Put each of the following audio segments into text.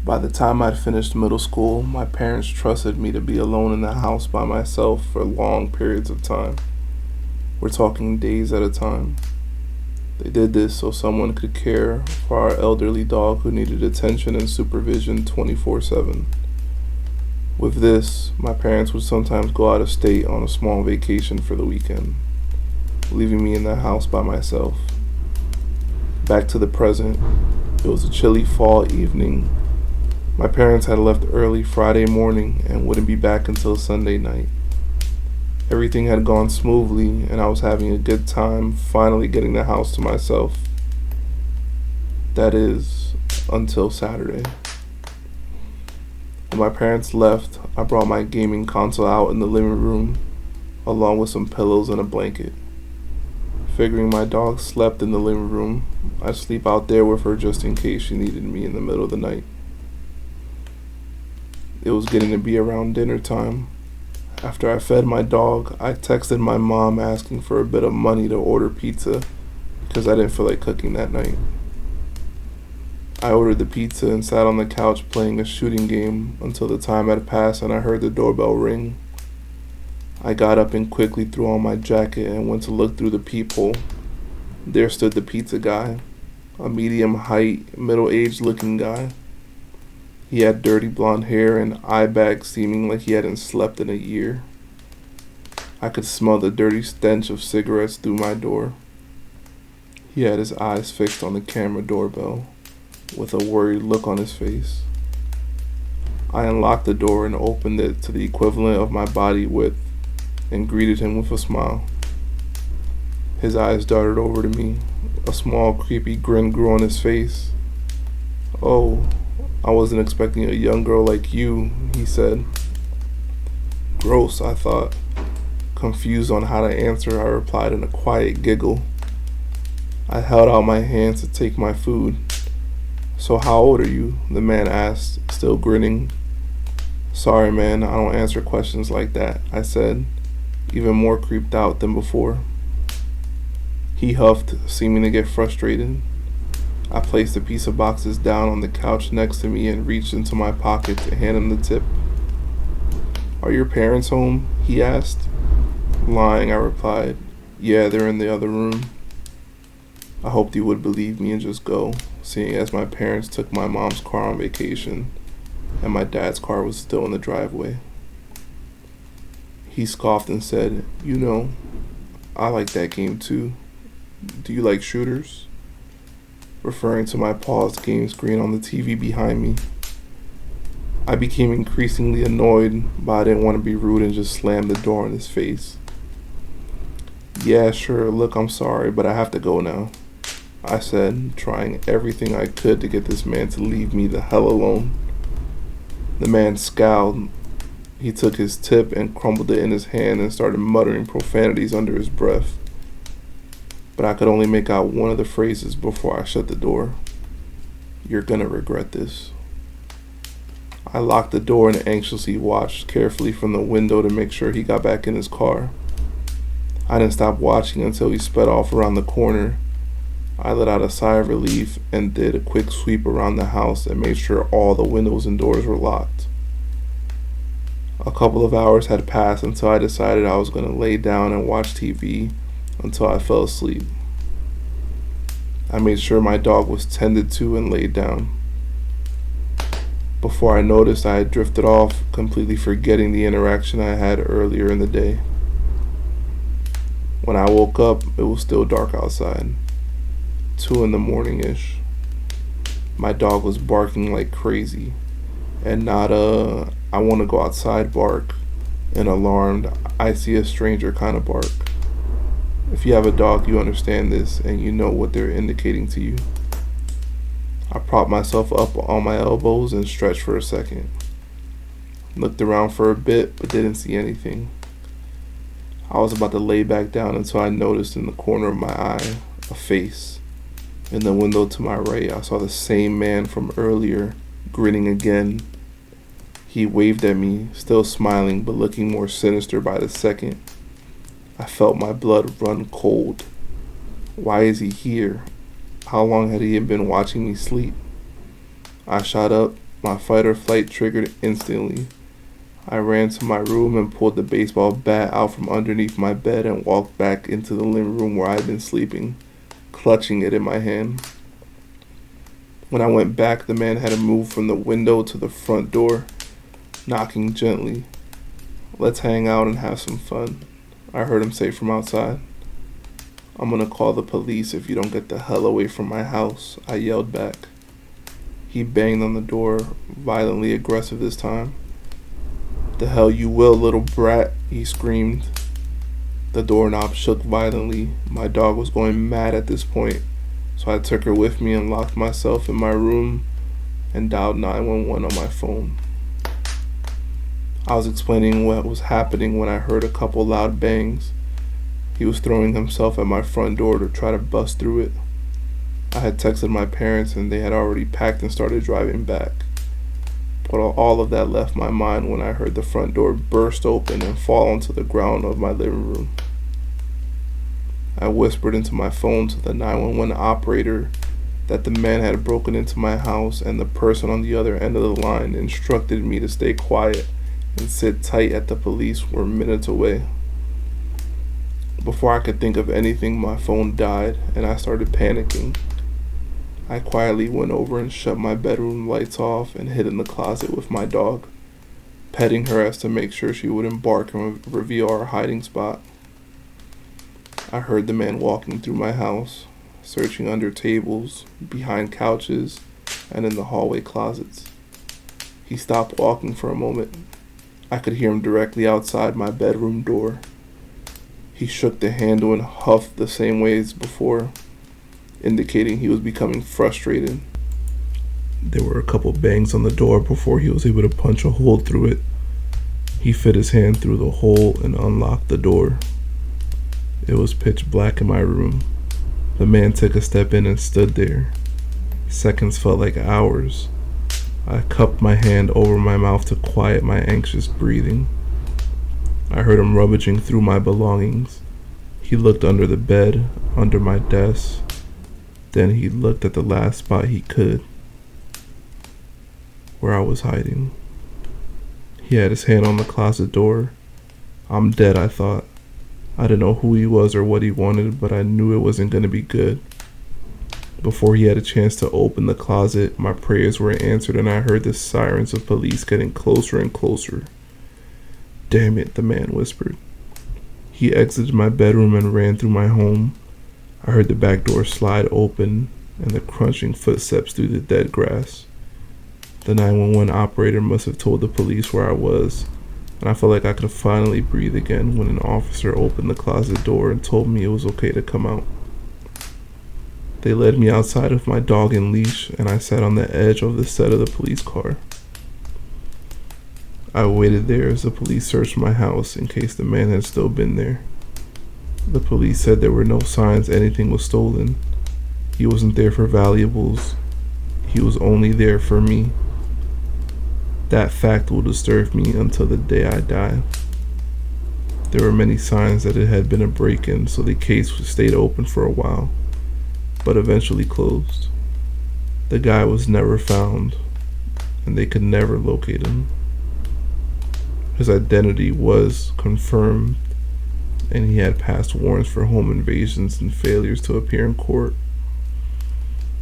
By the time I'd finished middle school, my parents trusted me to be alone in the house by myself for long periods of time. We're talking days at a time. They did this so someone could care for our elderly dog who needed attention and supervision 24/7. With this, my parents would sometimes go out of state on a small vacation for the weekend, leaving me in the house by myself. Back to the present, it was a chilly fall evening. My parents had left early Friday morning and wouldn't be back until Sunday night. Everything had gone smoothly, and I was having a good time finally getting the house to myself. That is, until Saturday. When my parents left, I brought my gaming console out in the living room, along with some pillows and a blanket. Figuring my dog slept in the living room, I'd sleep out there with her just in case she needed me in the middle of the night. It was getting to be around dinner time. After I fed my dog, I texted my mom asking for a bit of money to order pizza because I didn't feel like cooking that night. I ordered the pizza and sat on the couch playing a shooting game until the time had passed and I heard the doorbell ring. I got up and quickly threw on my jacket and went to look through the peephole. There stood the pizza guy, a medium height, middle-aged looking guy. He had dirty blonde hair and eye bags seeming like he hadn't slept in a year. I could smell the dirty stench of cigarettes through my door. He had his eyes fixed on the camera doorbell, with a worried look on his face. I unlocked the door and opened it to the equivalent of my body width and greeted him with a smile. His eyes darted over to me. A small, creepy grin grew on his face. "Oh, I wasn't expecting a young girl like you," he said. Gross, I thought. Confused on how to answer, I replied in a quiet giggle. I held out my hands to take my food. "So how old are you?" the man asked, still grinning. "Sorry, man, I don't answer questions like that," I said, even more creeped out than before. He huffed, seeming to get frustrated. I placed a piece of boxes down on the couch next to me and reached into my pocket to hand him the tip. "Are your parents home?" he asked. Lying, I replied. "Yeah, they're in the other room." I hoped he would believe me and just go, seeing as my parents took my mom's car on vacation and my dad's car was still in the driveway. He scoffed and said, "You know, I like that game too. Do you like shooters?" Referring to my paused game screen on the TV behind me. I became increasingly annoyed, but I didn't want to be rude and just slammed the door in his face. "Yeah, sure, look, I'm sorry, but I have to go now," I said, trying everything I could to get this man to leave me the hell alone. The man scowled. He took his tip and crumbled it in his hand and started muttering profanities under his breath. But I could only make out one of the phrases before I shut the door. "You're gonna regret this." I locked the door and anxiously watched carefully from the window to make sure he got back in his car. I didn't stop watching until he sped off around the corner. I let out a sigh of relief and did a quick sweep around the house and made sure all the windows and doors were locked. A couple of hours had passed until I decided I was going to lay down and watch TV until I fell asleep. I made sure my dog was tended to and laid down. Before I noticed, I had drifted off, completely forgetting the interaction I had earlier in the day. When I woke up, it was still dark outside, 2 in the morning-ish. My dog was barking like crazy, and not a "I want to go outside" bark, an alarmed "I see a stranger" kind of bark. If you have a dog, you understand this, and you know what they're indicating to you. I propped myself up on my elbows and stretched for a second. Looked around for a bit, but didn't see anything. I was about to lay back down until I noticed in the corner of my eye a face. In the window to my right, I saw the same man from earlier, grinning again. He waved at me, still smiling, but looking more sinister by the second. I felt my blood run cold. Why is he here? How long had he been watching me sleep? I shot up, My fight or flight triggered instantly. I ran to my room and pulled the baseball bat out from underneath my bed and walked back into the living room where I'd been sleeping, clutching it in my hand. When I went back, the man had moved from the window to the front door, knocking gently. "Let's hang out and have some fun," I heard him say from outside. "I'm gonna call the police if you don't get the hell away from my house," I yelled back. He banged on the door, violently aggressive this time. "The hell you will, little brat," he screamed. The doorknob shook violently. My dog was going mad at this point, so I took her with me and locked myself in my room and dialed 911 on my phone. I was explaining what was happening when I heard a couple loud bangs. He was throwing himself at my front door to try to bust through it. I had texted my parents and they had already packed and started driving back. But all of that left my mind when I heard the front door burst open and fall onto the ground of my living room. I whispered into my phone to the 911 operator that the man had broken into my house, and the person on the other end of the line instructed me to stay quiet and sit tight as the police were minutes away. Before I could think of anything, my phone died and I started panicking. I quietly went over and shut my bedroom lights off and hid in the closet with my dog, petting her as to make sure she wouldn't bark and reveal our hiding spot. I heard the man walking through my house, searching under tables, behind couches, and in the hallway closets. He stopped walking for a moment. I could hear him directly outside my bedroom door. He shook the handle and huffed the same way as before, indicating he was becoming frustrated. There were a couple bangs on the door before he was able to punch a hole through it. He fit his hand through the hole and unlocked the door. It was pitch black in my room. The man took a step in and stood there. Seconds felt like hours. I cupped my hand over my mouth to quiet my anxious breathing. I heard him rummaging through my belongings. He looked under the bed, under my desk. Then he looked at the last spot he could, where I was hiding. He had his hand on the closet door. I'm dead, I thought. I didn't know who he was or what he wanted, but I knew it wasn't going to be good. Before he had a chance to open the closet, my prayers were answered and I heard the sirens of police getting closer and closer. "Damn it," the man whispered. He exited my bedroom and ran through my home. I heard the back door slide open and the crunching footsteps through the dead grass. The 911 operator must have told the police where I was, and I felt like I could finally breathe again when an officer opened the closet door and told me it was okay to come out. They led me outside with my dog in leash, and I sat on the edge of the set of the police car. I waited there as the police searched my house in case the man had still been there. The police said there were no signs anything was stolen. He wasn't there for valuables. He was only there for me. That fact will disturb me until the day I die. There were many signs that it had been a break-in, so the case stayed open for a while, but eventually closed. The guy was never found, and they could never locate him. His identity was confirmed, and he had past warrants for home invasions and failures to appear in court.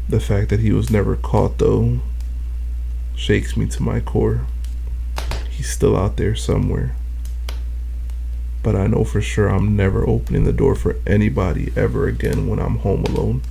The fact that he was never caught, though, shakes me to my core. He's still out there somewhere. But I know for sure I'm never opening the door for anybody ever again when I'm home alone.